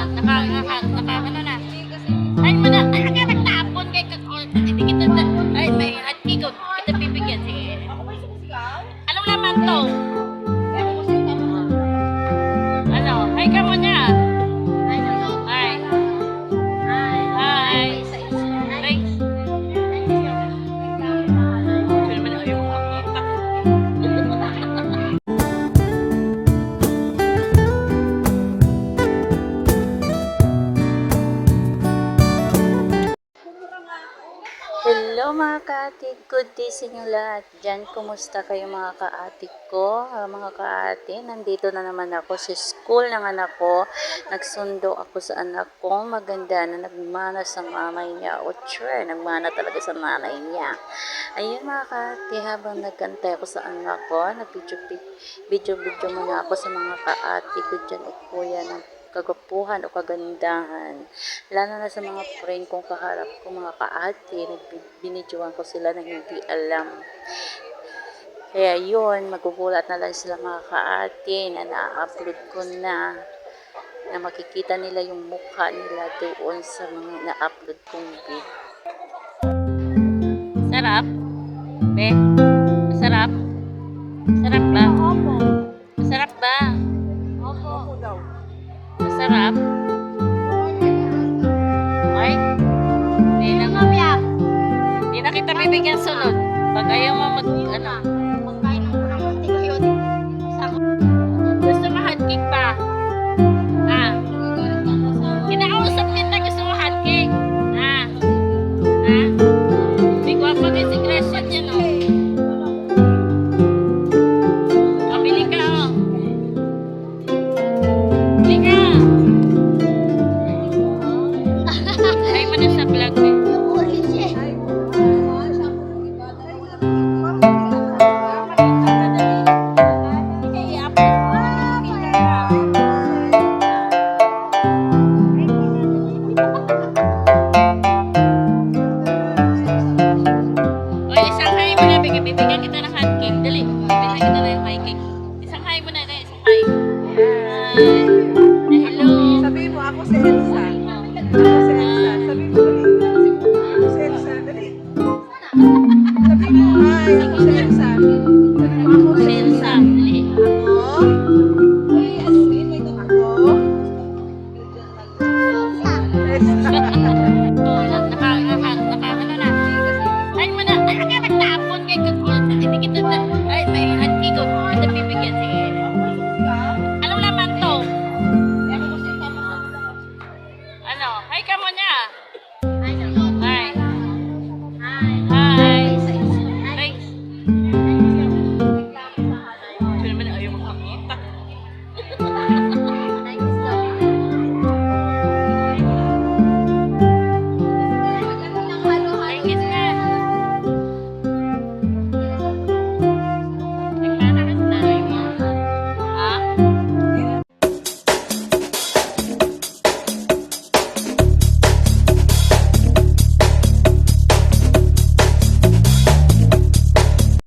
Ano na. Ay, mana, ay, nagtapon kay hindi kita, ay, may hati ko, kita bibigyan, sige. Anong laman to? Ano, ay ka muna. Ay. Ay. Ay. Hello mga kaatik, good day sa inyo lahat dyan. Kumusta kayo mga kaatik ko? Mga kaate, nandito na naman ako sa school ng anak ko. Nagsundo ako sa anak ko. Maganda na nagmana sa mamay niya. O sure, nagmana talaga sa nanay niya. Ayun mga kaate, habang nagkantay ako sa anak ko, nag-video muna ako sa mga kaate ko dyan o kuya ng kagapuhan o kagandahan, lalo na sa mga friend kong kaharap ko, mga kaate, binidyoan ko sila na hindi alam. Kaya yun, magugulat na lang sila mga kaate na na-upload ko na makikita nila yung mukha nila doon sa mga na-upload kong video. Sarap? Be? Masarap? Sarap ba? Masarap ba? Opo daw. Masarap? Ay? Hindi na kita bibigyan sunod. Pag ayaw mo gusto mo hot cake pa? Ha? Kinakausap kita, gusto mo hot cake? Ha? Ha? May guwapo din si Gracia dyan, o. Bili ka, o. Bili ka. Ay mo na sa vlog, eh. Bibigyan kita ng hot cake. Dali. Bibigyan kita ng hot cake. Isang hay mo na. Isang hay. Hello. Sabihin mo, ako si Elsa. Ako si Elsa. Sabihin mo, ako si Elsa. Dali. Sabihin mo, hi. Ako si Elsa. Sabihin mo, ako si Elsa. Dali. Ay, may hati ko. Kita bibigyan, sige. Anong laman to? Ano? Hi ka